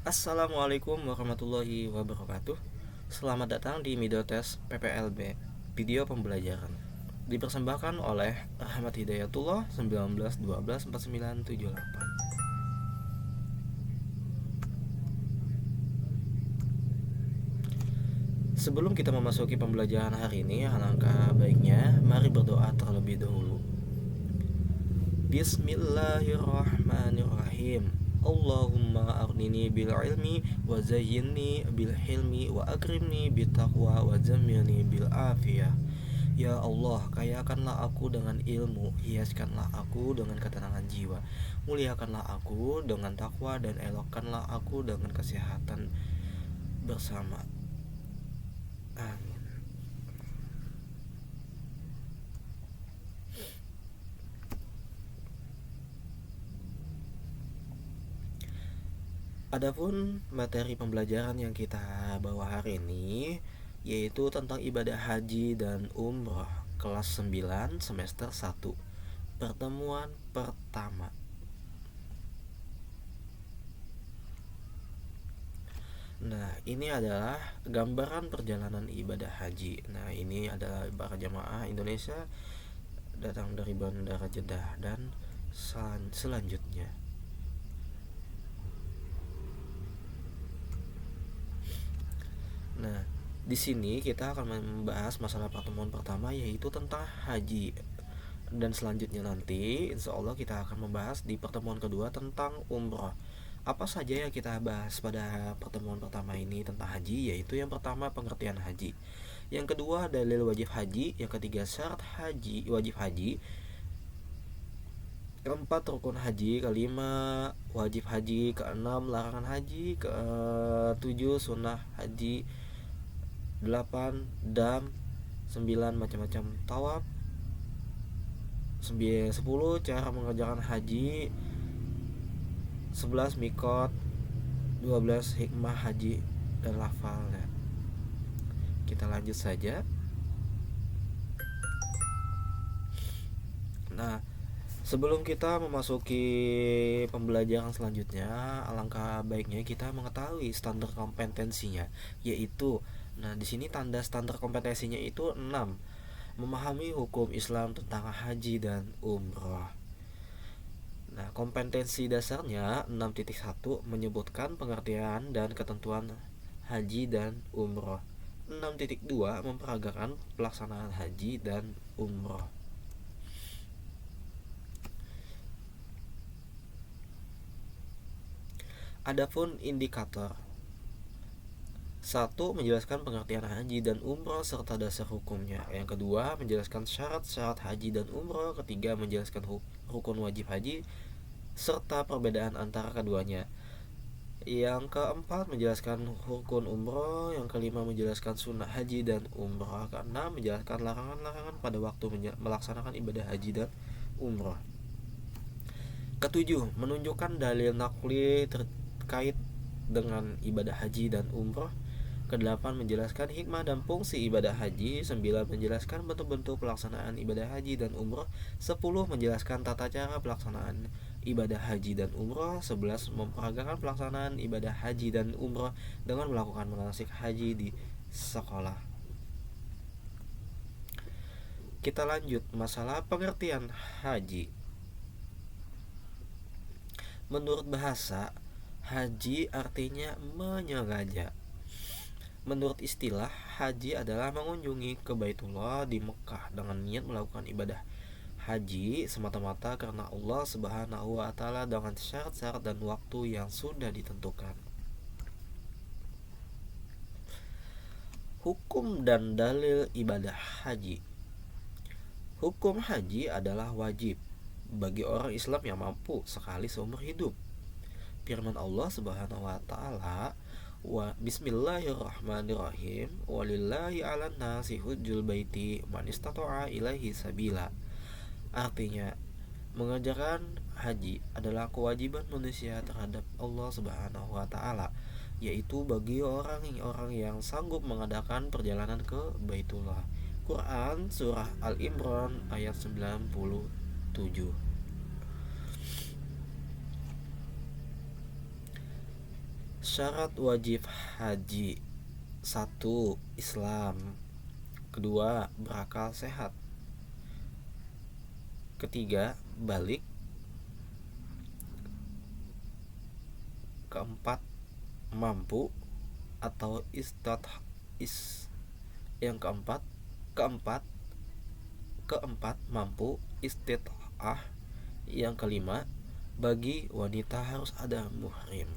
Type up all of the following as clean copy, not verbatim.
Assalamualaikum warahmatullahi wabarakatuh. Selamat datang di Midotes PPLB, video pembelajaran. Dipersembahkan oleh Rahmat Hidayatullah 1912-4978. Sebelum kita memasuki pembelajaran hari ini, alangkah baiknya mari berdoa terlebih dahulu. Bismillahirrahmanirrahim. Allahumma aghnini bil ilmi wa zayyinni bil hilmi wa akrimni bit taqwa wa zammilni bil afiyah. Ya Allah, kayakanlah aku dengan ilmu, hiaskanlah aku dengan ketenangan jiwa, muliakanlah aku dengan takwa, dan elokkanlah aku dengan kesehatan bersama. Amin. Adapun materi pembelajaran yang kita bawa hari ini yaitu tentang ibadah haji dan umroh kelas 9 semester 1, pertemuan pertama. Nah, ini adalah gambaran perjalanan ibadah haji. Nah, ini adalah para jamaah Indonesia datang dari Bandara Jeddah dan selanjutnya. Nah, di sini kita akan membahas masalah pertemuan pertama yaitu tentang haji. Dan selanjutnya nanti insya Allah kita akan membahas di pertemuan kedua tentang umroh. Apa saja yang kita bahas pada pertemuan pertama ini tentang haji, yaitu yang pertama pengertian haji, yang kedua dalil wajib haji, yang ketiga syarat haji wajib haji, keempat rukun haji, kelima wajib haji, keenam larangan haji, ketujuh sunnah haji, 8 dam, 9 macam-macam tawaf, 10 cara mengerjakan haji, 11 mikot, 12 hikmah haji dan lafalnya. Kita lanjut saja. Nah, sebelum kita memasuki pembelajaran selanjutnya, alangkah baiknya kita mengetahui standar kompetensinya, yaitu di sini tanda standar kompetensinya itu 6. Memahami hukum Islam tentang haji dan umroh. Nah, kompetensi dasarnya 6.1 menyebutkan pengertian dan ketentuan haji dan umroh. 6.2 memperagakan pelaksanaan haji dan umroh. Adapun indikator 1. Menjelaskan pengertian haji dan umroh serta dasar hukumnya. Yang kedua, menjelaskan syarat-syarat haji dan umroh. Ketiga, menjelaskan rukun wajib haji serta perbedaan antara keduanya. Yang keempat, menjelaskan rukun umroh. Yang kelima, menjelaskan sunnah haji dan umroh. Keenam, menjelaskan larangan-larangan pada waktu melaksanakan ibadah haji dan umroh. Ketujuh, menunjukkan dalil naqli terkait dengan ibadah haji dan umroh. Kedelapan, menjelaskan hikmah dan fungsi ibadah haji. 9. Menjelaskan bentuk-bentuk pelaksanaan ibadah haji dan umroh. 10. Menjelaskan tata cara pelaksanaan ibadah haji dan umroh. 11. Memperagakan pelaksanaan ibadah haji dan umroh dengan melakukan manasik haji di sekolah. Kita lanjut masalah pengertian haji. Menurut bahasa, haji artinya menyengaja. Menurut istilah, haji adalah mengunjungi ke Baitullah di Mekah dengan niat melakukan ibadah haji semata-mata karena Allah Subhanahu wa taala dengan syarat-syarat dan waktu yang sudah ditentukan. Hukum dan dalil ibadah haji. Hukum haji adalah wajib bagi orang Islam yang mampu sekali seumur hidup. Firman Allah Subhanahu wa taala, Bismillahirrahmanirrahim, walillahi 'alan nasi hujjul baiti man istata'a ilaihi sabila. Artinya, mengerjakan haji adalah kewajiban manusia terhadap Allah Subhanahu wa taala, yaitu bagi orang-orang yang sanggup mengadakan perjalanan ke Baitullah. Quran surah Al-Imran ayat 97. Syarat wajib haji: satu, Islam. Kedua, berakal sehat. Ketiga, balik. Keempat, mampu atau yang keempat mampu istit'ah. Yang kelima, bagi wanita harus ada muhrim.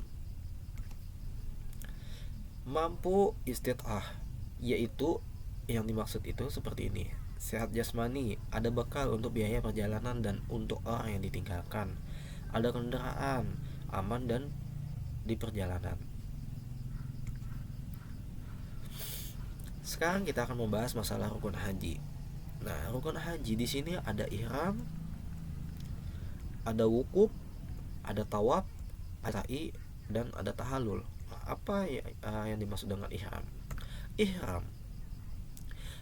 Mampu istit'ah yaitu yang dimaksud itu seperti ini: sehat jasmani, ada bekal untuk biaya perjalanan dan untuk orang yang ditinggalkan, ada kendaraan, aman dan di perjalanan. Sekarang kita akan membahas masalah rukun haji. Nah, rukun haji di sini ada ihram, ada wukuf, ada tawaf, ada sa'i, dan ada tahallul. Apa yang dimaksud dengan ihram?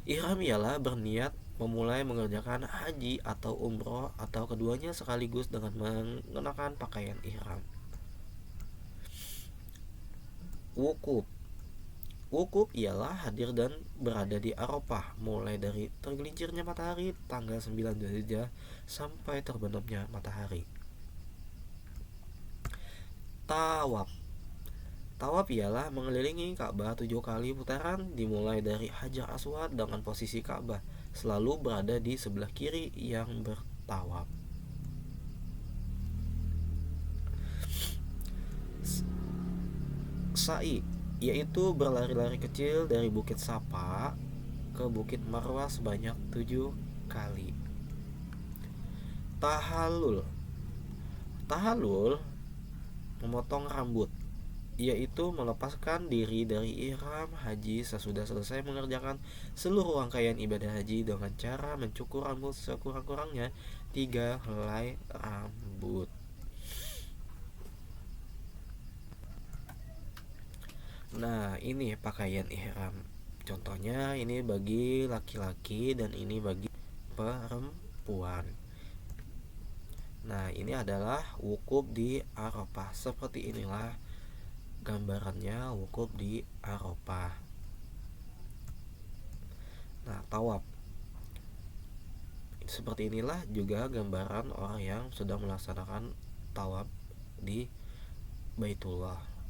Ihram ialah berniat memulai mengerjakan haji atau umroh atau keduanya sekaligus dengan mengenakan pakaian ihram. Wukuf ialah hadir dan berada di Arafah mulai dari tergelincirnya matahari tanggal 9 Dzulhijjah sampai terbenamnya matahari. Tawaf ialah mengelilingi Ka'bah 7 kali putaran dimulai dari Hajar Aswad dengan posisi Ka'bah selalu berada di sebelah kiri yang bertawaf. Sa'i yaitu berlari-lari kecil dari Bukit Safa ke Bukit Marwah sebanyak 7 kali. Tahallul memotong rambut, yaitu melepaskan diri dari ihram haji sesudah selesai mengerjakan seluruh rangkaian ibadah haji dengan cara mencukur rambut sekurang-kurangnya 3 helai rambut. Nah, ini pakaian ihram. Contohnya ini bagi laki-laki dan ini bagi perempuan. Nah, ini adalah wukuf di Arafah. Seperti inilah gambarannya wukuf di Arafah. Nah, tawaf. Seperti inilah juga gambaran orang yang sedang melaksanakan tawaf di Baitullah.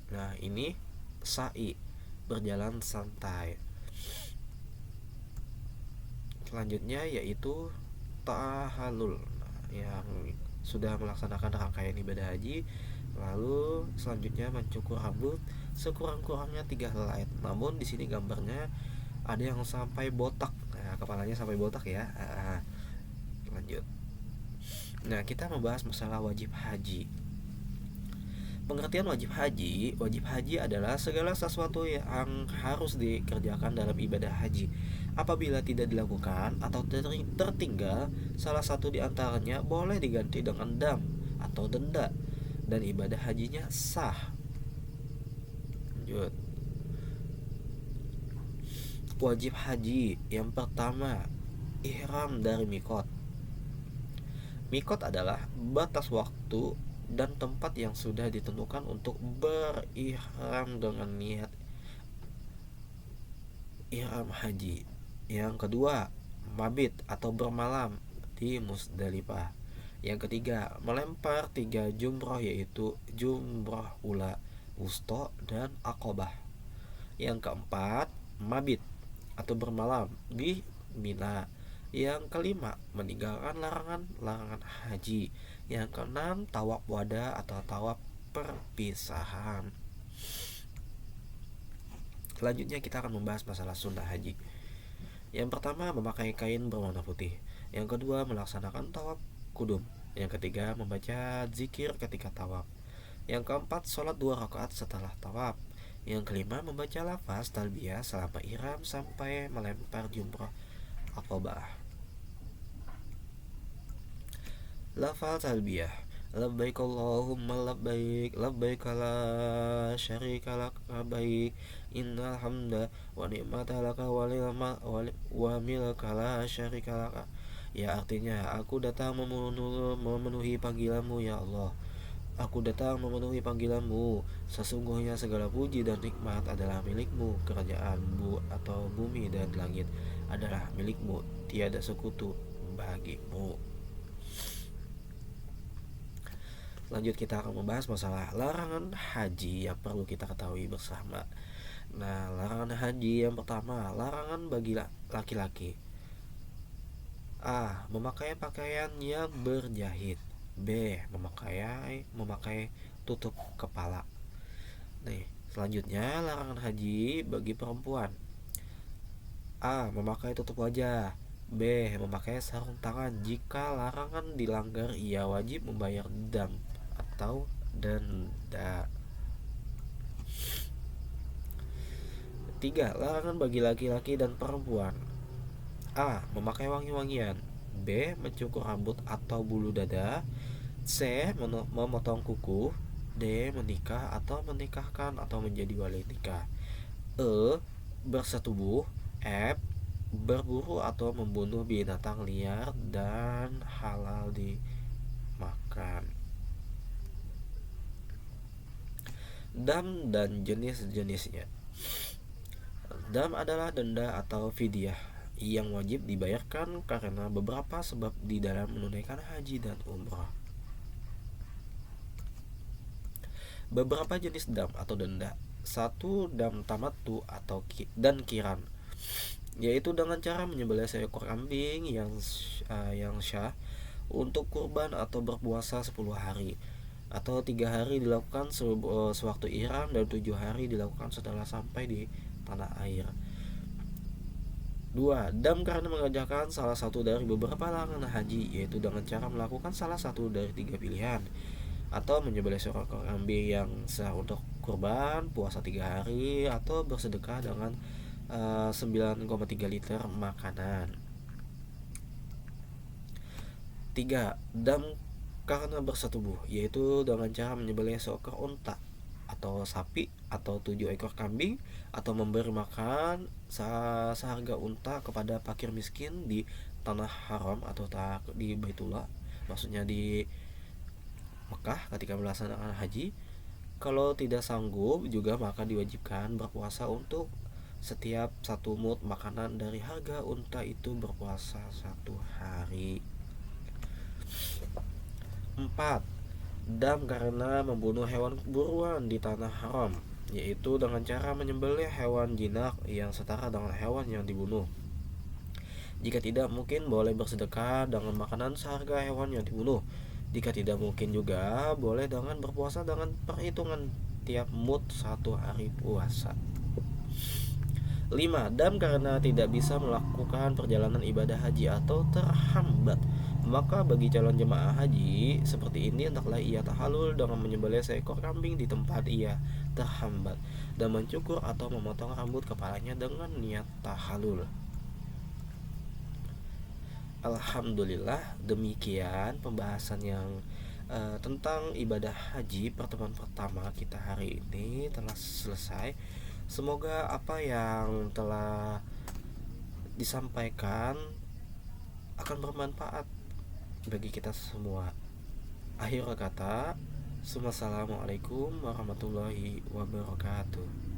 Nah, ini sa'i, berjalan santai. Selanjutnya yaitu tahallul, yang sudah melaksanakan rangkaian ibadah haji, lalu selanjutnya mencukur rambut sekurang-kurangnya 3 helai. Namun di sini gambarnya ada yang sampai botak. Nah, kepalanya sampai botak ya. Lanjut. Nah, kita membahas masalah wajib haji. Pengertian wajib haji adalah segala sesuatu yang harus dikerjakan dalam ibadah haji. Apabila tidak dilakukan atau tertinggal salah satu di antaranya, boleh diganti dengan dam atau denda dan ibadah hajinya sah. Lanjut. Wajib haji yang pertama, ihram dari mikot. Mikot adalah batas waktu dan tempat yang sudah ditentukan untuk berihram dengan niat ihram haji. Yang kedua, mabit atau bermalam di Musdalifah. Yang ketiga, melempar 3 jumroh yaitu jumroh ula, wusta, dan aqobah. Yang keempat, mabit atau bermalam di Mina. Yang kelima, meninggalkan larangan haji. Yang keenam, tawaf wada atau tawaf perpisahan. Selanjutnya kita akan membahas masalah sunnah haji. Yang pertama, memakai kain berwarna putih. Yang kedua, melaksanakan tawaf kudum. Yang ketiga, membaca zikir ketika tawaf. Yang keempat, sholat 2 rakaat setelah tawaf. Yang kelima, membaca lafaz talbiyah selama ihram sampai melempar jumrah aqobah. Lafaz talbiyah: labbaik Allahumma labbaik, labbaik la syarika lak labbaik, innal hamda wa ni'mata laka wa milka la syarika laka. Ya, artinya aku datang memenuhi panggilanmu ya Allah. Aku datang memenuhi panggilanmu. Sesungguhnya segala puji dan nikmat adalah milikmu. Kerajaan atau bumi dan langit adalah milikmu. Tiada sekutu bagimu. Lanjut, kita akan membahas masalah larangan haji yang perlu kita ketahui bersama. Nah, larangan haji yang pertama, larangan bagi laki-laki. A. Memakai pakaian yang berjahit. B. Memakai tutup kepala. Nih, selanjutnya larangan haji bagi perempuan. A. Memakai tutup wajah. B. Memakai sarung tangan. Jika larangan dilanggar, ia wajib membayar dam atau denda. 3. Larangan bagi laki-laki dan perempuan. A. Memakai wangi-wangian. B. Mencukur rambut atau bulu dada. C. Memotong kuku. D. Menikah atau menikahkan atau menjadi wali nikah. E. Bersetubuh. F. Berburu atau membunuh binatang liar dan halal dimakan. Dam dan jenis-jenisnya. Dam adalah denda atau fidyah yang wajib dibayarkan karena beberapa sebab di dalam menunaikan haji dan umrah. Beberapa jenis dam atau denda. 1. Dam tamattu atau dan kiran, yaitu dengan cara menyembelih seekor kambing yang syah untuk kurban atau berpuasa 10 hari atau 3 hari dilakukan sewaktu ihram dan 7 hari dilakukan setelah sampai di tanah air. 2. Dam karena mengerjakan salah satu dari beberapa larangan haji, yaitu dengan cara melakukan salah satu dari 3 pilihan, atau menyembelih seekor kambing yang sah untuk kurban, puasa 3 hari, atau bersedekah dengan 9,3 liter makanan. 3. Dam karena bersetubuh, yaitu dengan cara menyembelih seekor unta atau sapi atau 7 ekor kambing, atau memberi makan seharga unta kepada fakir miskin di tanah haram atau di Baitullah, maksudnya di Mekah ketika melaksanakan haji. Kalau tidak sanggup juga maka diwajibkan berpuasa untuk setiap 1 mud makanan dari harga unta itu, berpuasa 1 hari. 4. Dam karena membunuh hewan buruan di tanah haram, yaitu dengan cara menyembelih hewan jinak yang setara dengan hewan yang dibunuh. Jika tidak mungkin, boleh bersedekah dengan makanan seharga hewan yang dibunuh. Jika tidak mungkin juga, boleh dengan berpuasa dengan perhitungan tiap mud 1 hari puasa. 5. Dam karena tidak bisa melakukan perjalanan ibadah haji atau terhambat. Maka bagi calon jemaah haji seperti ini, hendaklah ia tahallul dengan menyembelih seekor kambing di tempat ia terhambat dan mencukur atau memotong rambut kepalanya dengan niat tahallul. Alhamdulillah, demikian pembahasan yang tentang ibadah haji pertemuan pertama kita hari ini telah selesai. Semoga apa yang telah disampaikan akan bermanfaat bagi kita semua. Akhir kata, assalamualaikum warahmatullahi wabarakatuh.